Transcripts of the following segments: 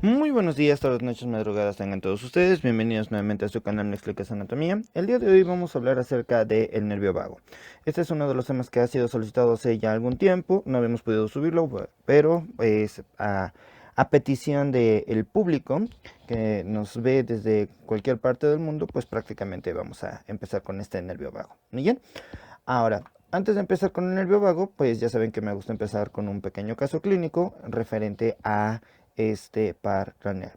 Muy buenos días, tardes, noches, madrugadas tengan todos ustedes. Bienvenidos nuevamente a su canal Mexicas Anatomía. El día de hoy vamos a hablar acerca del nervio vago. Este es uno de los temas que ha sido solicitado hace ya algún tiempo. No habíamos podido subirlo, pero es a petición del público que nos ve desde cualquier parte del mundo, pues prácticamente vamos a empezar con este nervio vago. Bien, ahora, antes de empezar con el nervio vago, pues ya saben que me gusta empezar con un pequeño caso clínico referente a este par craneal.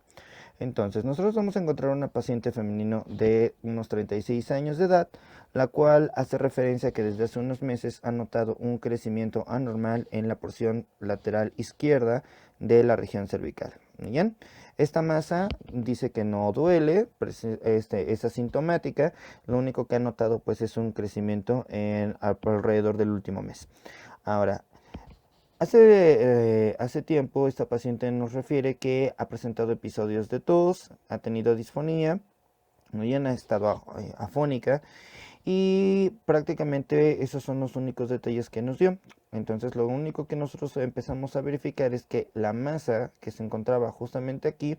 Entonces, nosotros vamos a encontrar una paciente femenino de unos 36 años de edad, la cual hace referencia a que desde hace unos meses ha notado un crecimiento anormal en la porción lateral izquierda de la región cervical. Bien, esta masa dice que no duele, es asintomática, lo único que ha notado pues es un crecimiento alrededor del último mes. Ahora, hace tiempo esta paciente nos refiere que ha presentado episodios de tos, ha tenido disfonía, no ya ha estado afónica y prácticamente esos son los únicos detalles que nos dio. Entonces lo único que nosotros empezamos a verificar es que la masa que se encontraba justamente aquí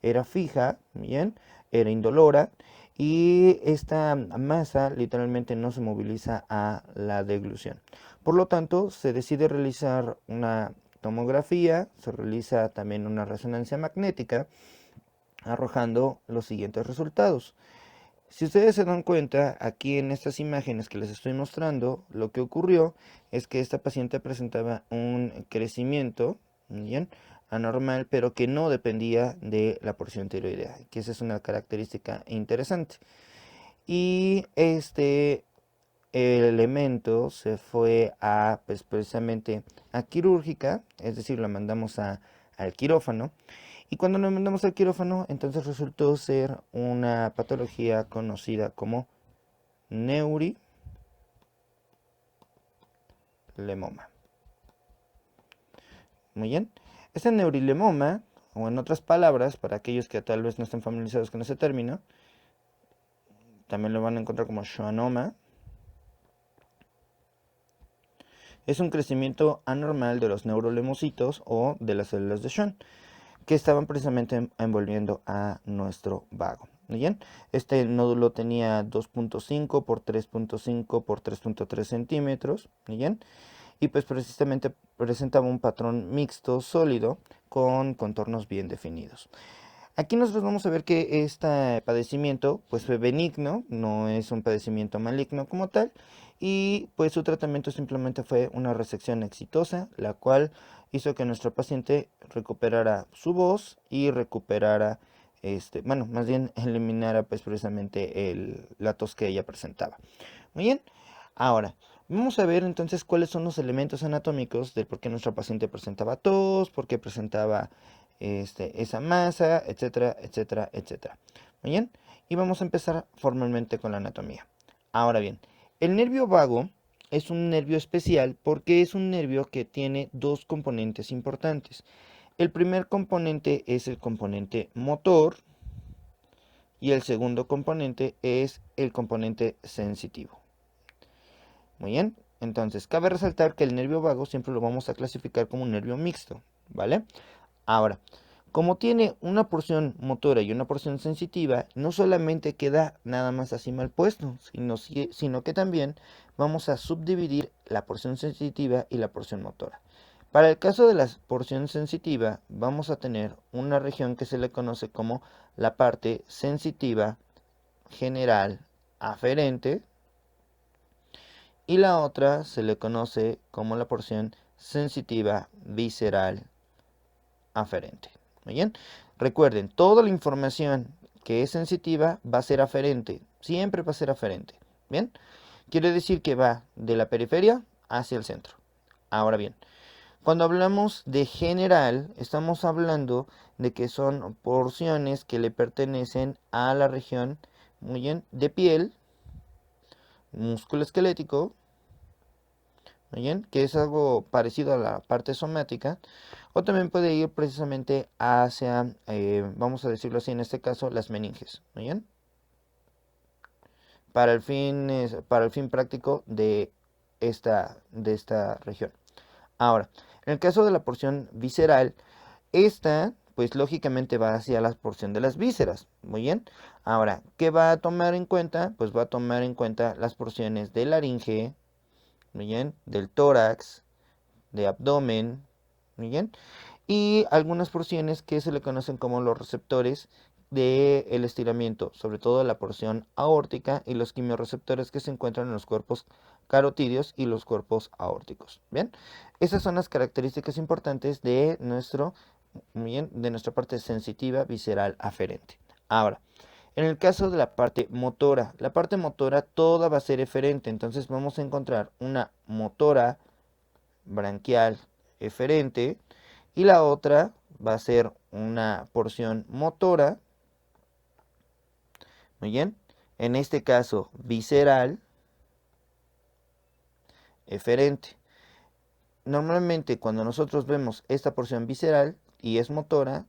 era fija, bien, era indolora y esta masa literalmente no se moviliza a la deglución. Por lo tanto, se decide realizar una tomografía, se realiza también una resonancia magnética arrojando los siguientes resultados. Si ustedes se dan cuenta, aquí en estas imágenes que les estoy mostrando, lo que ocurrió es que esta paciente presentaba un crecimiento, ¿bien?, anormal, pero que no dependía de la porción tiroidea, que esa es una característica interesante. Y este elemento se fue a, pues precisamente a quirúrgica, es decir, lo mandamos al quirófano. Y cuando lo mandamos al quirófano, entonces resultó ser una patología conocida como neurilemoma. Muy bien. Este neurilemoma, o en otras palabras, para aquellos que tal vez no estén familiarizados con ese término, también lo van a encontrar como schwannoma, es un crecimiento anormal de los neurolemocitos o de las células de Schwann, que estaban precisamente envolviendo a nuestro vago. Bien, este nódulo tenía 2.5 por 3.5 por 3.3 centímetros. Bien, y pues precisamente presentaba un patrón mixto sólido con contornos bien definidos. Aquí nosotros vamos a ver que este padecimiento pues fue benigno, no es un padecimiento maligno como tal, y pues su tratamiento simplemente fue una resección exitosa, la cual hizo que nuestro paciente recuperara su voz y recuperara, bueno, más bien eliminara pues precisamente la tos que ella presentaba. Muy bien, ahora vamos a ver entonces cuáles son los elementos anatómicos del por qué nuestra paciente presentaba tos, por qué presentaba esa masa, etcétera, etcétera, etcétera. Muy bien, y vamos a empezar formalmente con la anatomía. Ahora bien, el nervio vago es un nervio especial porque es un nervio que tiene dos componentes importantes. El primer componente es el componente motor y el segundo componente es el componente sensitivo. Muy bien, entonces cabe resaltar que el nervio vago siempre lo vamos a clasificar como un nervio mixto, ¿vale? Ahora, como tiene una porción motora y una porción sensitiva, no solamente queda nada más así mal puesto, sino que también vamos a subdividir la porción sensitiva y la porción motora. Para el caso de la porción sensitiva, vamos a tener una región que se le conoce como la parte sensitiva general aferente y la otra se le conoce como la porción sensitiva visceral aferente. Muy bien. Recuerden, toda la información que es sensitiva va a ser aferente. Siempre va a ser aferente. Bien. Quiere decir que va de la periferia hacia el centro. Ahora bien, cuando hablamos de general, estamos hablando de que son porciones que le pertenecen a la región, muy bien, de piel, músculo esquelético, muy bien, que es algo parecido a la parte somática, o también puede ir precisamente hacia, vamos a decirlo así, en este caso, las meninges, muy bien, para el fin práctico de esta región. Ahora, en el caso de la porción visceral, esta pues lógicamente va hacia la porción de las vísceras. Muy bien. Ahora, ¿qué va a tomar en cuenta? Pues va a tomar en cuenta las porciones de laringe, muy bien, del tórax, de abdomen, muy bien, y algunas porciones que se le conocen como los receptores del estiramiento, sobre todo la porción aórtica y los quimiorreceptores que se encuentran en los cuerpos carotídeos y los cuerpos aórticos. Bien, esas son las características importantes de de nuestra parte sensitiva visceral aferente. Ahora, en el caso de la parte motora toda va a ser eferente, entonces vamos a encontrar una motora branquial eferente y la otra va a ser una porción motora, muy bien, en este caso visceral eferente. Normalmente cuando nosotros vemos esta porción visceral y es motora,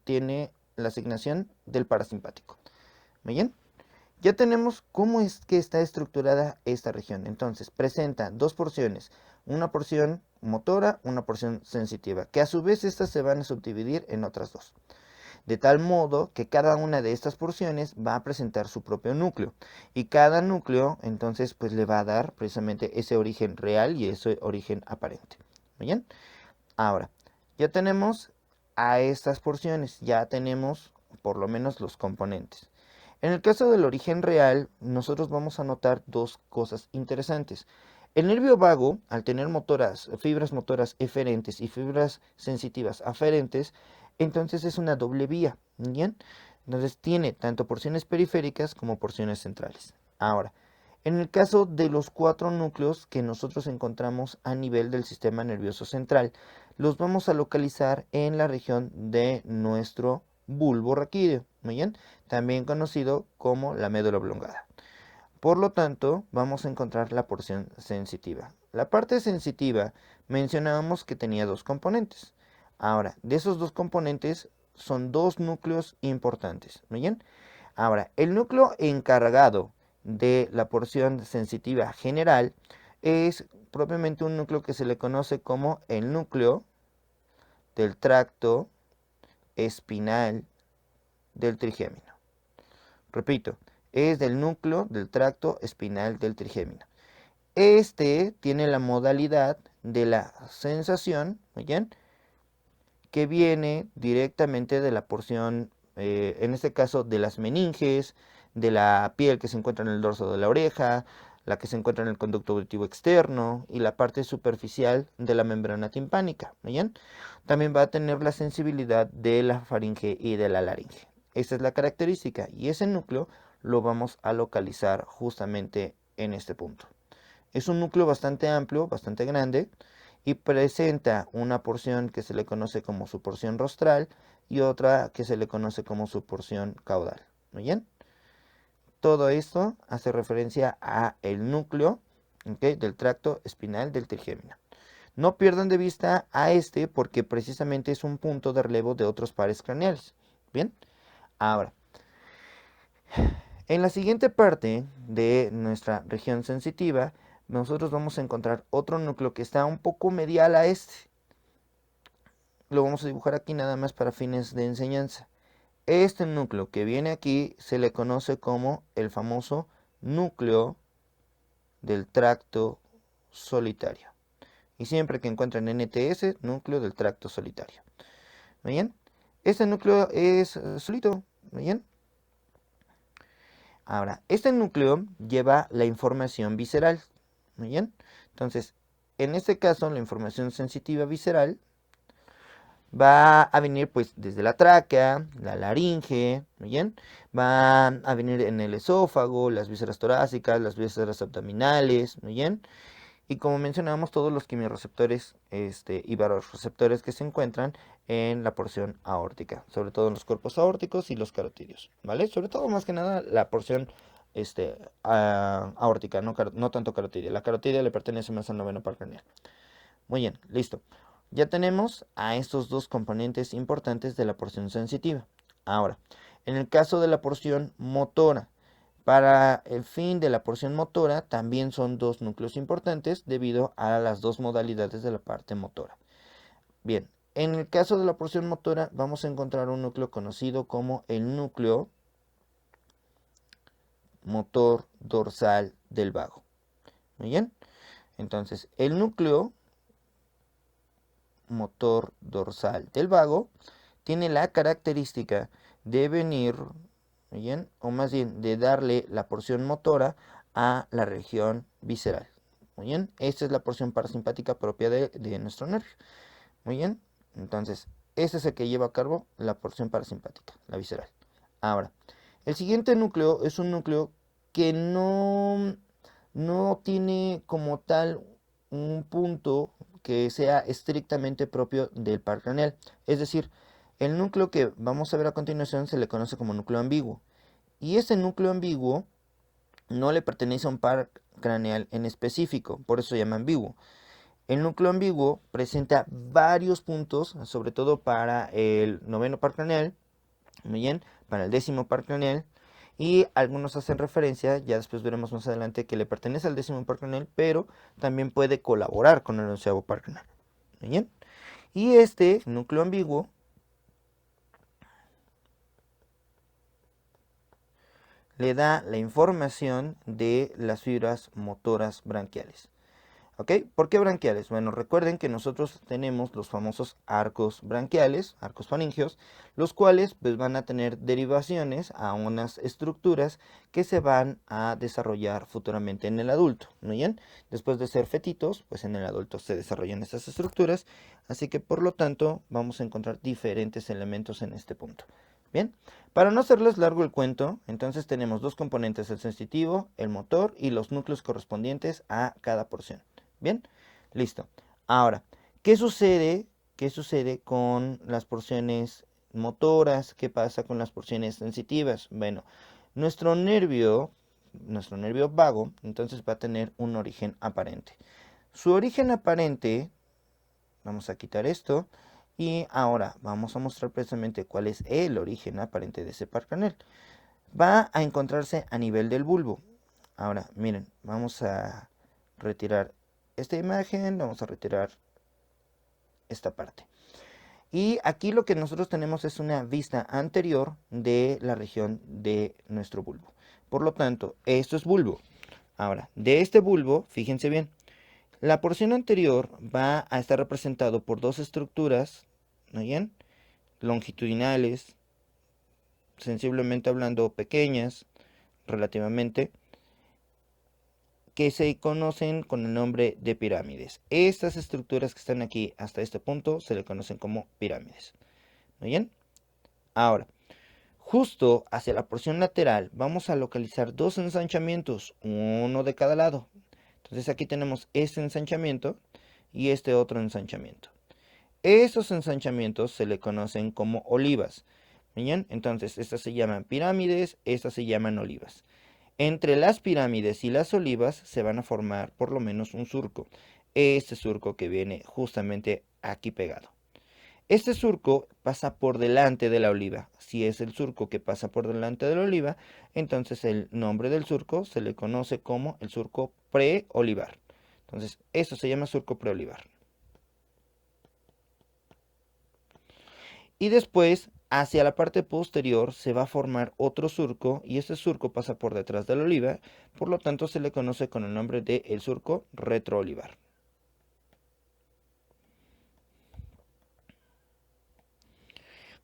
tiene la asignación del parasimpático. Muy bien, ya tenemos cómo es que está estructurada esta región. Entonces presenta dos porciones, una porción motora, una porción sensitiva, que a su vez estas se van a subdividir en otras dos. De tal modo que cada una de estas porciones va a presentar su propio núcleo. Y cada núcleo entonces pues le va a dar precisamente ese origen real y ese origen aparente. ¿Muy bien? Ahora, ya tenemos a estas porciones, ya tenemos por lo menos los componentes. En el caso del origen real, nosotros vamos a notar dos cosas interesantes. El nervio vago, al tener fibras motoras eferentes y fibras sensitivas aferentes, entonces es una doble vía, ¿bien? Entonces tiene tanto porciones periféricas como porciones centrales. Ahora, en el caso de los cuatro núcleos que nosotros encontramos a nivel del sistema nervioso central, los vamos a localizar en la región de nuestro bulbo raquídeo, ¿muy bien? También conocido como la médula oblongada. Por lo tanto, vamos a encontrar la porción sensitiva. La parte sensitiva mencionábamos que tenía dos componentes. Ahora, de esos dos componentes son dos núcleos importantes, ¿muy bien? Ahora, el núcleo encargado de la porción sensitiva general es propiamente un núcleo que se le conoce como el núcleo del tracto espinal del trigémino. Repito, es del núcleo del tracto espinal del trigémino. Este tiene la modalidad de la sensación, ¿muy bien?, que viene directamente de la porción, en este caso, de las meninges, de la piel que se encuentra en el dorso de la oreja, la que se encuentra en el conducto auditivo externo y la parte superficial de la membrana timpánica. ¿Bien? También va a tener la sensibilidad de la faringe y de la laringe. Esta es la característica y ese núcleo lo vamos a localizar justamente en este punto. Es un núcleo bastante amplio, bastante grande y presenta una porción que se le conoce como su porción rostral y otra que se le conoce como su porción caudal. ¿Muy bien? Todo esto hace referencia a el núcleo, ¿okay?, del tracto espinal del trigémino. No pierdan de vista a este porque precisamente es un punto de relevo de otros pares craneales. Bien, ahora, en la siguiente parte de nuestra región sensitiva, nosotros vamos a encontrar otro núcleo que está un poco medial a este. Lo vamos a dibujar aquí nada más para fines de enseñanza. Este núcleo que viene aquí se le conoce como el famoso núcleo del tracto solitario. Y siempre que encuentren NTS, núcleo del tracto solitario. ¿Muy bien? Este núcleo es solito. ¿Muy bien? Ahora, este núcleo lleva la información visceral. ¿Muy bien? Entonces, en este caso, la información sensitiva visceral va a venir pues desde la tráquea, la laringe, ¿muy bien? Va a venir en el esófago, las vísceras torácicas, las vísceras abdominales, ¿muy bien? Y como mencionábamos, todos los quimiorreceptores y varoreceptores que se encuentran en la porción aórtica, sobre todo en los cuerpos aórticos y los carotídeos, ¿vale? Sobre todo, más que nada, la porción aórtica, no tanto carotídea. La carotídea le pertenece más al noveno par craneal. Muy bien, listo. Ya tenemos a estos dos componentes importantes de la porción sensitiva. Ahora, en el caso de la porción motora, para el fin de la porción motora también son dos núcleos importantes debido a las dos modalidades de la parte motora. Bien, En el caso de la porción motora vamos a encontrar un núcleo conocido como el núcleo motor dorsal del vago. Muy bien, entonces el núcleo motor dorsal del vago tiene la característica de venir, muy bien, o más bien de darle la porción motora a la región visceral. Muy bien, esta es la porción parasimpática propia de nuestro nervio. Muy bien, entonces este es el que lleva a cabo la porción parasimpática, la visceral. Ahora, el siguiente núcleo es un núcleo que no tiene como tal un punto que sea estrictamente propio del par craneal. Es decir, el núcleo que vamos a ver a continuación se le conoce como núcleo ambiguo. Y ese núcleo ambiguo no le pertenece a un par craneal en específico, por eso se llama ambiguo. El núcleo ambiguo presenta varios puntos, sobre todo para el noveno par craneal, muy bien, para el décimo par craneal, y algunos hacen referencia, ya después veremos más adelante, que le pertenece al décimo par craneal, pero también puede colaborar con el onceavo par craneal. Muy bien, y este núcleo ambiguo le da la información de las fibras motoras branquiales. ¿Ok? ¿Por qué branquiales? Bueno, recuerden que nosotros tenemos los famosos arcos branquiales, arcos faringeos, los cuales pues van a tener derivaciones a unas estructuras que se van a desarrollar futuramente en el adulto, ¿no bien? Después de ser fetitos, pues en el adulto se desarrollan estas estructuras, así que por lo tanto vamos a encontrar diferentes elementos en este punto. Bien, para no hacerles largo el cuento, entonces tenemos dos componentes, el sensitivo, el motor y los núcleos correspondientes a cada porción. Bien, listo. Ahora, ¿qué sucede? ¿Qué sucede con las porciones motoras? ¿Qué pasa con las porciones sensitivas? Bueno, nuestro nervio vago, entonces va a tener un origen aparente. Su origen aparente, vamos a quitar esto, y ahora vamos a mostrar precisamente cuál es el origen aparente de ese par craneal. Va a encontrarse a nivel del bulbo. Ahora, miren, vamos a retirar esta imagen, vamos a retirar esta parte. Y aquí lo que nosotros tenemos es una vista anterior de la región de nuestro bulbo. Por lo tanto, esto es bulbo. Ahora, de este bulbo, fíjense bien, la porción anterior va a estar representado por dos estructuras, ¿no bien? Longitudinales, sensiblemente hablando pequeñas, relativamente, que se conocen con el nombre de pirámides. Estas estructuras que están aquí hasta este punto se le conocen como pirámides. ¿Muy bien? Ahora, justo hacia la porción lateral vamos a localizar dos ensanchamientos, uno de cada lado. Entonces aquí tenemos este ensanchamiento y este otro ensanchamiento. Esos ensanchamientos se le conocen como olivas. ¿Bien? Entonces estas se llaman pirámides, estas se llaman olivas. Entre las pirámides y las olivas se van a formar por lo menos un surco. Este surco que viene justamente aquí pegado. Este surco pasa por delante de la oliva. Si es el surco que pasa por delante de la oliva, entonces el nombre del surco se le conoce como el surco preolivar. Entonces, eso se llama surco preolivar. Y después, hacia la parte posterior, se va a formar otro surco y este surco pasa por detrás de la oliva, por lo tanto se le conoce con el nombre de el surco retroolivar.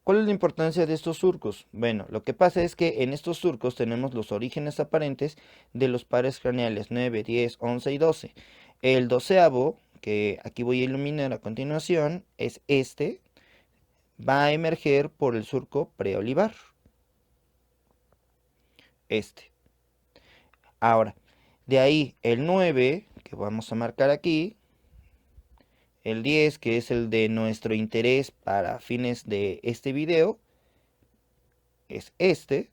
¿Cuál es la importancia de estos surcos? Bueno, lo que pasa es que en estos surcos tenemos los orígenes aparentes de los pares craneales 9, 10, 11 y 12. El doceavo, que aquí voy a iluminar a continuación, es este, va a emerger por el surco preolivar. Este. Ahora, de ahí el 9, que vamos a marcar aquí, el 10, que es el de nuestro interés para fines de este video, es este,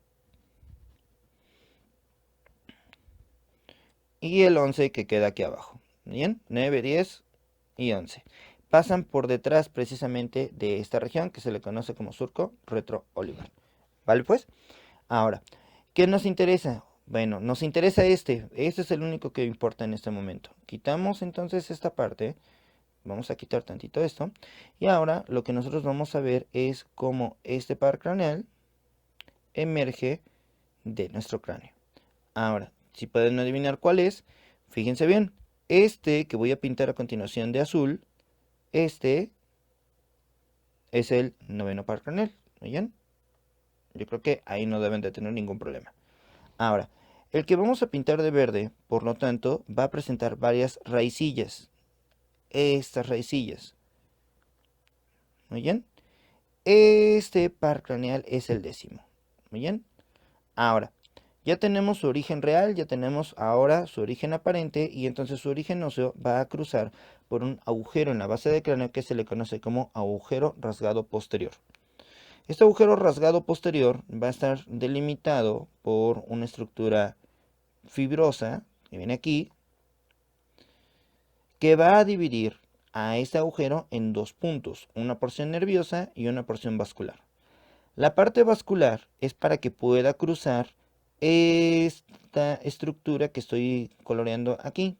y el 11 que queda aquí abajo. Bien, 9, 10 y 11. Pasan por detrás precisamente de esta región que se le conoce como surco retroolivar. ¿Vale pues? Ahora, ¿qué nos interesa? Bueno, nos interesa este es el único que importa en este momento. Quitamos entonces esta parte Vamos a quitar tantito esto. Y ahora lo que nosotros vamos a ver es cómo este par craneal emerge de nuestro cráneo. Ahora, si pueden adivinar cuál es, fíjense bien. Este que voy a pintar a continuación de azul, este es el noveno par craneal. ¿Muy bien? Yo creo que ahí no deben de tener ningún problema. Ahora, el que vamos a pintar de verde, por lo tanto, va a presentar varias raicillas. Estas raicillas. ¿Muy bien? Este par craneal es el décimo. ¿Muy bien? Ahora, ya tenemos su origen real, ya tenemos ahora su origen aparente y entonces su origen óseo va a cruzar por un agujero en la base del cráneo que se le conoce como agujero rasgado posterior. Este agujero rasgado posterior va a estar delimitado por una estructura fibrosa que viene aquí, que va a dividir a este agujero en dos puntos, una porción nerviosa y una porción vascular. La parte vascular es para que pueda cruzar esta estructura que estoy coloreando aquí.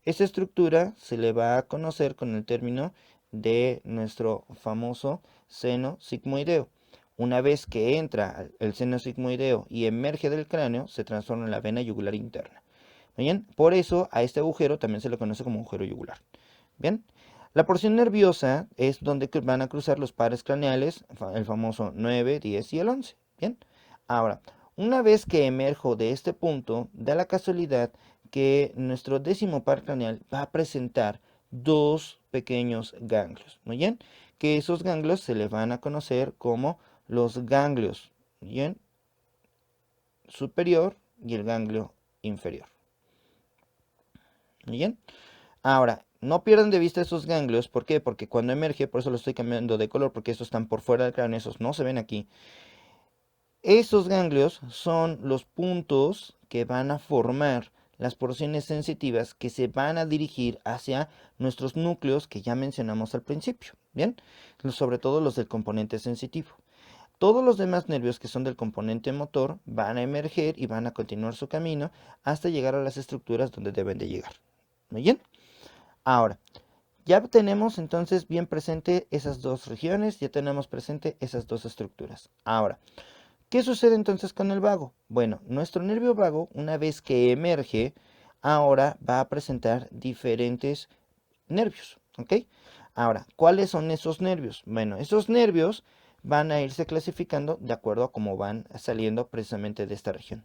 Esta estructura se le va a conocer con el término de nuestro famoso seno sigmoideo. Una vez que entra el seno sigmoideo y emerge del cráneo, se transforma en la vena yugular interna. Bien, por eso a este agujero también se le conoce como agujero yugular. Bien, la porción nerviosa es donde van a cruzar los pares craneales, el famoso 9, 10 y el 11. Bien, ahora, una vez que emerjo de este punto, da la casualidad que nuestro décimo par craneal va a presentar dos pequeños ganglios. Muy bien, que esos ganglios se le van a conocer como los ganglios, bien, superior y el ganglio inferior. Muy bien. Ahora, no pierdan de vista esos ganglios. ¿Por qué? Porque cuando emerge, por eso lo estoy cambiando de color, porque estos están por fuera del cráneo, esos no se ven aquí. Esos ganglios son los puntos que van a formar las porciones sensitivas que se van a dirigir hacia nuestros núcleos que ya mencionamos al principio. Bien, sobre todo los del componente sensitivo. Todos los demás nervios que son del componente motor van a emerger y van a continuar su camino hasta llegar a las estructuras donde deben de llegar. ¿Muy bien? Ahora, ya tenemos entonces bien presente esas dos regiones, ya tenemos presente esas dos estructuras. Ahora, ¿qué sucede entonces con el vago? Bueno, nuestro nervio vago, una vez que emerge, ahora va a presentar diferentes nervios, ¿ok? Ahora, ¿cuáles son esos nervios? Bueno, esos nervios van a irse clasificando de acuerdo a cómo van saliendo precisamente de esta región.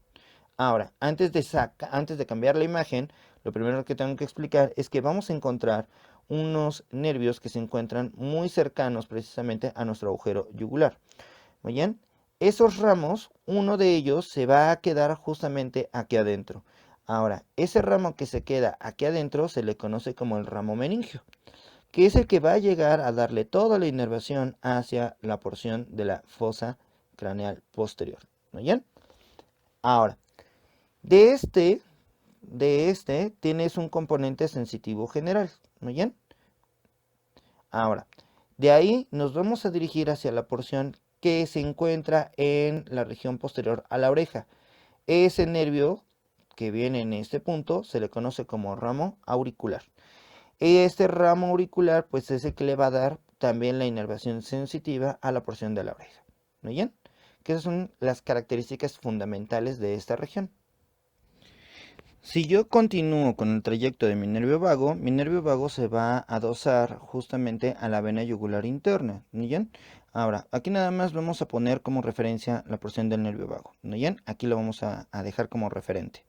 Ahora, antes de cambiar la imagen, lo primero que tengo que explicar es que vamos a encontrar unos nervios que se encuentran muy cercanos precisamente a nuestro agujero yugular. Muy bien, esos ramos, uno de ellos se va a quedar justamente aquí adentro. Ahora, ese ramo que se queda aquí adentro se le conoce como el ramo meningio, que es el que va a llegar a darle toda la inervación hacia la porción de la fosa craneal posterior. ¿Muy bien? Ahora, de este tienes un componente sensitivo general. ¿Muy bien? Ahora, de ahí nos vamos a dirigir hacia la porción que se encuentra en la región posterior a la oreja. Ese nervio que viene en este punto se le conoce como ramo auricular. Este ramo auricular pues es el que le va a dar también la inervación sensitiva a la porción de la oreja. ¿Muy bien? Que esas son las características fundamentales de esta región. Si yo continúo con el trayecto de mi nervio vago se va a adosar justamente a la vena yugular interna, ¿no bien? Ahora, aquí nada más vamos a poner como referencia la porción del nervio vago, ¿no bien? Aquí lo vamos a dejar como referente.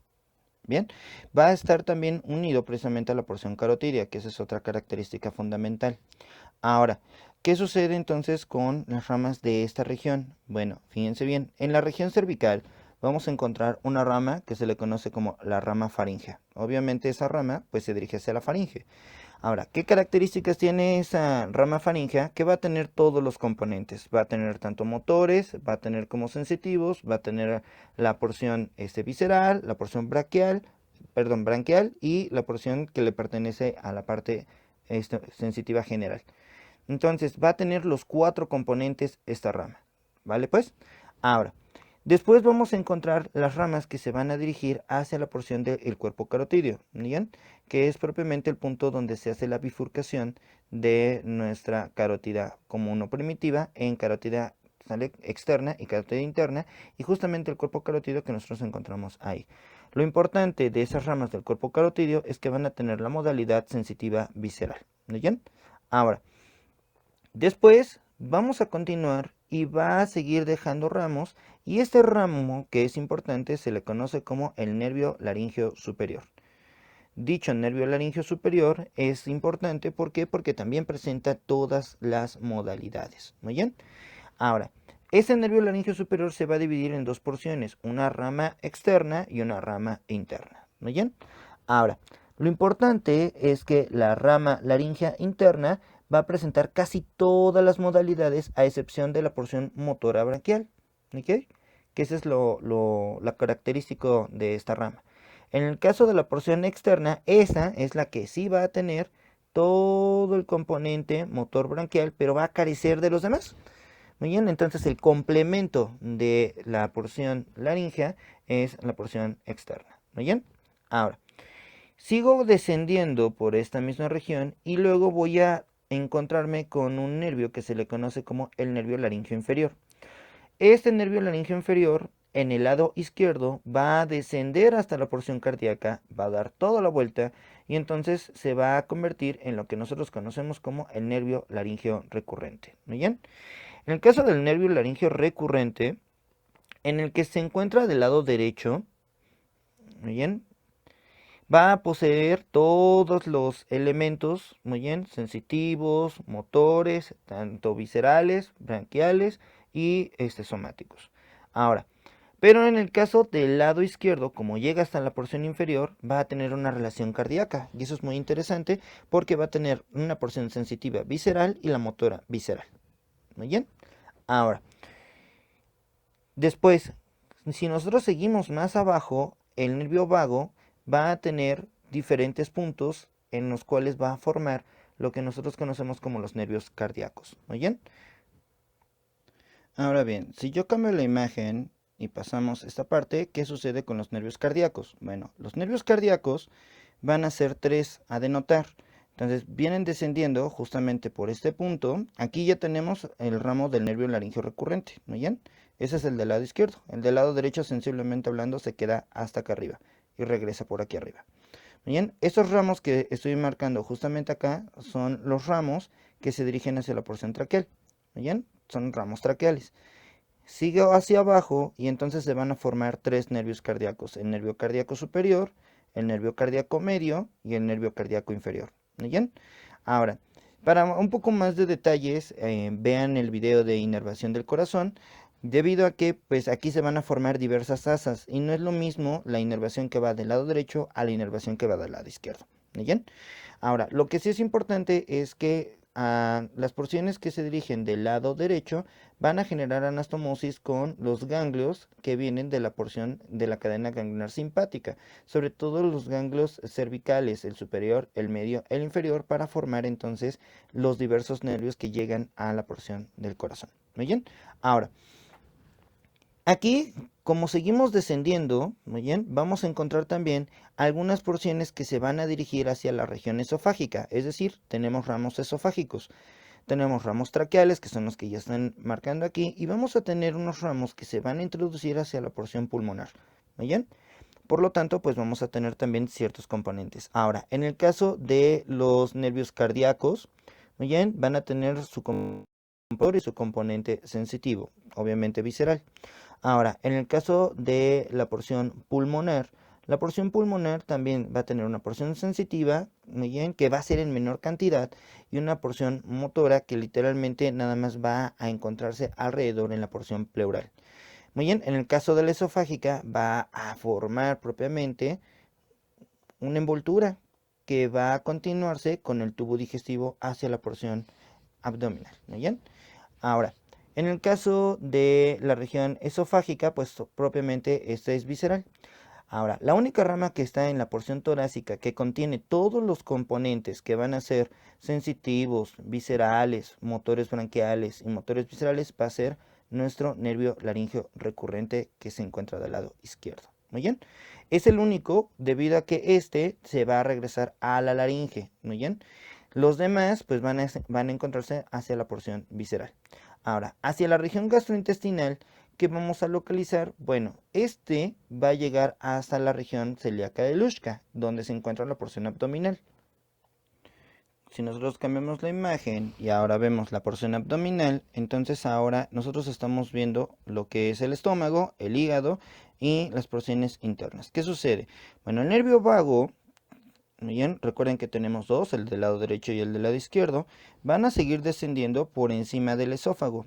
Bien, va a estar también unido precisamente a la porción carotidia, que esa es otra característica fundamental. Ahora, ¿qué sucede entonces con las ramas de esta región? Bueno, fíjense bien, en la región cervical vamos a encontrar una rama que se le conoce como la rama faríngea. Obviamente esa rama pues se dirige hacia la faringe. Ahora, ¿qué características tiene esa rama faríngea? Que va a tener todos los componentes. Va a tener tanto motores, va a tener como sensitivos, va a tener la porción visceral, la porción branquial y la porción que le pertenece a la parte sensitiva general. Entonces va a tener los cuatro componentes esta rama. ¿Vale? Pues, ahora, Después vamos a encontrar las ramas que se van a dirigir hacia la porción del cuerpo carotídeo, ¿bien? Que es propiamente el punto donde se hace la bifurcación de nuestra carótida común o primitiva en carótida externa y carótida interna, y justamente el cuerpo carotídeo que nosotros encontramos ahí. Lo importante de esas ramas del cuerpo carotídeo es que van a tener la modalidad sensitiva visceral, ¿bien? Ahora, después vamos a continuar y va a seguir dejando ramos, y este ramo, que es importante, se le conoce como el nervio laríngeo superior. Dicho nervio laríngeo superior es importante, ¿por qué? Porque también presenta todas las modalidades, ¿muy bien? Ahora, ese nervio laríngeo superior se va a dividir en dos porciones, una rama externa y una rama interna, ¿muy bien? Ahora, lo importante es que la rama laríngea interna va a presentar casi todas las modalidades a excepción de la porción motora branquial, ¿ok? Que ese es la característico de esta rama. En el caso de la porción externa, esa es la que sí va a tener todo el componente motor branquial, pero va a carecer de los demás. Muy bien, entonces el complemento de la porción laríngea es la porción externa. Muy bien, ahora sigo descendiendo por esta misma región y luego voy a encontrarme con un nervio que se le conoce como el nervio laríngeo inferior. Este nervio laríngeo inferior en el lado izquierdo va a descender hasta la porción cardíaca, va a dar toda la vuelta y entonces se va a convertir en lo que nosotros conocemos como el nervio laríngeo recurrente. ¿Muy bien? En el caso del nervio laríngeo recurrente, en el que se encuentra del lado derecho, ¿muy bien? Va a poseer todos los elementos, muy bien, sensitivos, motores, tanto viscerales, branquiales y somáticos. Ahora, pero en el caso del lado izquierdo, como llega hasta la porción inferior, va a tener una relación cardíaca. Y eso es muy interesante porque va a tener una porción sensitiva visceral y la motora visceral. Muy bien. Ahora, después, si nosotros seguimos más abajo, el nervio vago va a tener diferentes puntos en los cuales va a formar lo que nosotros conocemos como los nervios cardíacos. ¿Muy bien? Ahora bien, si yo cambio la imagen y pasamos esta parte, ¿qué sucede con los nervios cardíacos? Bueno, los nervios cardíacos van a ser tres a denotar. Entonces vienen descendiendo justamente por este punto. Aquí ya tenemos el ramo del nervio laríngeo recurrente, ¿muy bien? Ese es el del lado izquierdo. El del lado derecho, sensiblemente hablando, se queda hasta acá arriba y regresa por aquí arriba. Muy bien, estos ramos que estoy marcando justamente acá son los ramos que se dirigen hacia la porción traqueal. Muy bien, son ramos traqueales. Sigo hacia abajo y entonces se van a formar tres nervios cardíacos: el nervio cardíaco superior, el nervio cardíaco medio y el nervio cardíaco inferior. ¿Muy bien? Ahora, para un poco más de detalles, vean el video de inervación del corazón, debido a que pues aquí se van a formar diversas asas y no es lo mismo la inervación que va del lado derecho a la inervación que va del lado izquierdo. ¿Muy bien? Ahora, lo que sí es importante es que las porciones que se dirigen del lado derecho van a generar anastomosis con los ganglios que vienen de la porción de la cadena ganglionar simpática, sobre todo los ganglios cervicales, el superior, el medio, el inferior, para formar entonces los diversos nervios que llegan a la porción del corazón. ¿Muy bien? Ahora, aquí, como seguimos descendiendo, muy bien, vamos a encontrar también algunas porciones que se van a dirigir hacia la región esofágica, es decir, tenemos ramos esofágicos. Tenemos ramos traqueales, que son los que ya están marcando aquí, y vamos a tener unos ramos que se van a introducir hacia la porción pulmonar. ¿Muy bien? Por lo tanto, pues vamos a tener también ciertos componentes. Ahora, en el caso de los nervios cardíacos, muy bien, van a tener su componente y su componente sensitivo, obviamente visceral. Ahora, en el caso de la porción pulmonar también va a tener una porción sensitiva, muy bien, que va a ser en menor cantidad, y una porción motora que literalmente nada más va a encontrarse alrededor en la porción pleural. Muy bien, en el caso de la esofágica va a formar propiamente una envoltura que va a continuarse con el tubo digestivo hacia la porción abdominal. Muy bien. Ahora, en el caso de la región esofágica, pues propiamente esta es visceral. Ahora, la única rama que está en la porción torácica que contiene todos los componentes que van a ser sensitivos, viscerales, motores branquiales y motores viscerales va a ser nuestro nervio laríngeo recurrente que se encuentra del lado izquierdo. Muy bien, es el único debido a que este se va a regresar a la laringe. Muy bien, los demás pues van a encontrarse hacia la porción visceral. Ahora, hacia la región gastrointestinal, ¿qué vamos a localizar? Bueno, este va a llegar hasta la región celíaca de Luschka, donde se encuentra la porción abdominal. Si nosotros cambiamos la imagen y ahora vemos la porción abdominal, entonces ahora nosotros estamos viendo lo que es el estómago, el hígado y las porciones internas. ¿Qué sucede? Bueno, el nervio vago, bien, recuerden que tenemos dos, el del lado derecho y el del lado izquierdo, van a seguir descendiendo por encima del esófago.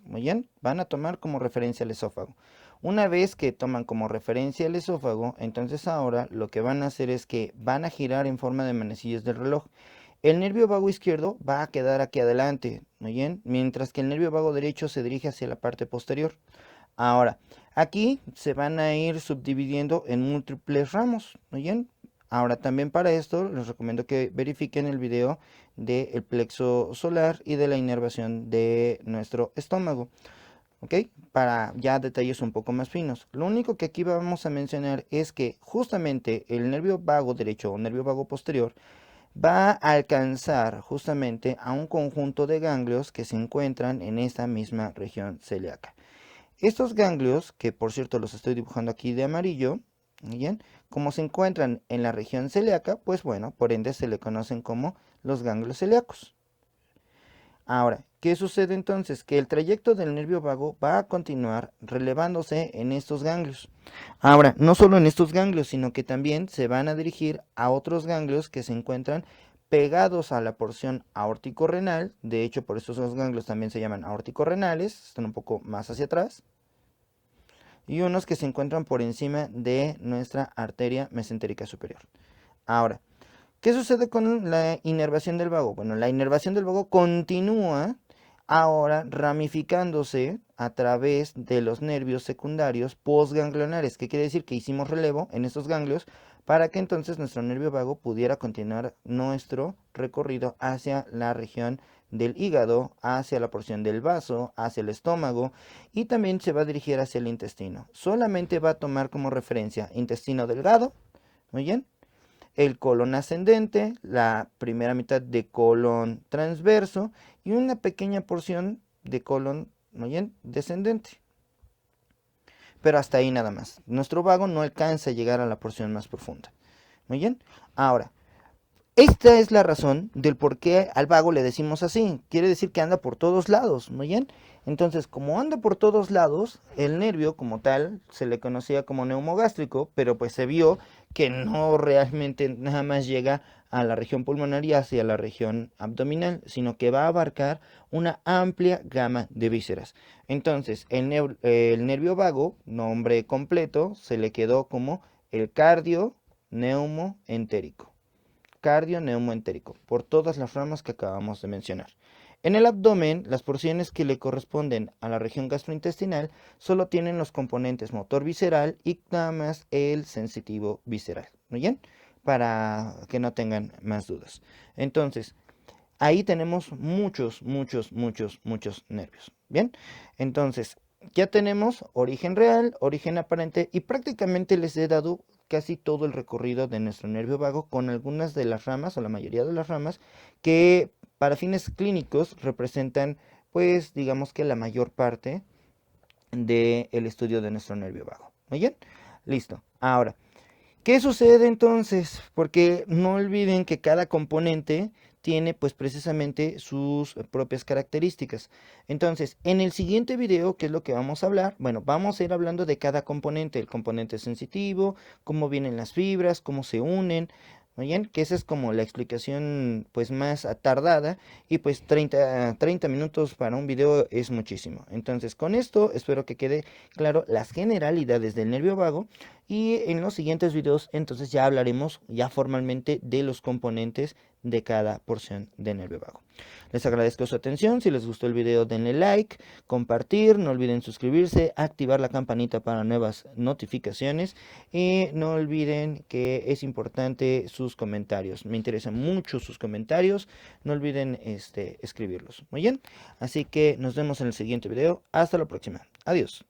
Muy bien, van a tomar como referencia el esófago. Una vez que toman como referencia el esófago, entonces ahora lo que van a hacer es que van a girar en forma de manecillas del reloj. El nervio vago izquierdo va a quedar aquí adelante, muy bien, mientras que el nervio vago derecho se dirige hacia la parte posterior. Ahora, aquí se van a ir subdividiendo en múltiples ramos, muy bien. Ahora también para esto les recomiendo que verifiquen el video del plexo solar y de la inervación de nuestro estómago, ¿ok? Para ya detalles un poco más finos. Lo único que aquí vamos a mencionar es que justamente el nervio vago derecho o nervio vago posterior va a alcanzar justamente a un conjunto de ganglios que se encuentran en esta misma región celíaca. Estos ganglios, que por cierto los estoy dibujando aquí de amarillo, ¿bien? Como se encuentran en la región celíaca, pues bueno, por ende se le conocen como los ganglios celíacos. Ahora, ¿qué sucede entonces? Que el trayecto del nervio vago va a continuar relevándose en estos ganglios. Ahora, no solo en estos ganglios, sino que también se van a dirigir a otros ganglios que se encuentran pegados a la porción aórtico-renal. De hecho, por eso esos ganglios también se llaman aórtico-renales, están un poco más hacia atrás. Y unos que se encuentran por encima de nuestra arteria mesentérica superior. Ahora, ¿qué sucede con la inervación del vago? Bueno, la inervación del vago continúa ahora ramificándose a través de los nervios secundarios postganglionares. ¿Qué quiere decir? Que hicimos relevo en estos ganglios para que entonces nuestro nervio vago pudiera continuar nuestro recorrido hacia la región del hígado, hacia la porción del vaso, hacia el estómago y también se va a dirigir hacia el intestino. Solamente va a tomar como referencia intestino delgado, muy bien, el colon ascendente, la primera mitad de colon transverso y una pequeña porción de colon, muy bien, descendente. Pero hasta ahí nada más. Nuestro vago no alcanza a llegar a la porción más profunda. Muy bien. Ahora, esta es la razón del por qué al vago le decimos así. Quiere decir que anda por todos lados, ¿muy bien? Entonces, como anda por todos lados, el nervio como tal se le conocía como neumogástrico, pero pues se vio que no realmente nada más llega a la región pulmonar y hacia la región abdominal, sino que va a abarcar una amplia gama de vísceras. Entonces, el nervio vago, nombre completo, se le quedó como el cardio neumoentérico. Cardio neumoentérico, por todas las ramas que acabamos de mencionar. En el abdomen, las porciones que le corresponden a la región gastrointestinal solo tienen los componentes motor visceral y nada más el sensitivo visceral. ¿Muy bien? Para que no tengan más dudas. Entonces, ahí tenemos muchos nervios. ¿Bien? Entonces, ya tenemos origen real, origen aparente y prácticamente les he dado casi todo el recorrido de nuestro nervio vago con algunas de las ramas o la mayoría de las ramas que para fines clínicos representan pues digamos que la mayor parte del estudio de nuestro nervio vago. ¿Muy bien? Listo. Ahora, ¿qué sucede entonces? Porque no olviden que cada componente tiene pues precisamente sus propias características. Entonces, en el siguiente video, ¿qué es lo que vamos a hablar? Bueno, vamos a ir hablando de cada componente, el componente sensitivo, cómo vienen las fibras, cómo se unen, ¿muy bien? Que esa es como la explicación pues más tardada y pues 30 minutos para un video es muchísimo. Entonces, con esto espero que quede claro las generalidades del nervio vago y en los siguientes videos entonces ya hablaremos ya formalmente de los componentes de cada porción de nervio vago. Les agradezco su atención. Si les gustó el video, denle like, compartir, no olviden suscribirse, activar la campanita para nuevas notificaciones y no olviden que es importante sus comentarios. Me interesan mucho sus comentarios. No olviden escribirlos. Muy bien. Así que nos vemos en el siguiente video. Hasta la próxima. Adiós.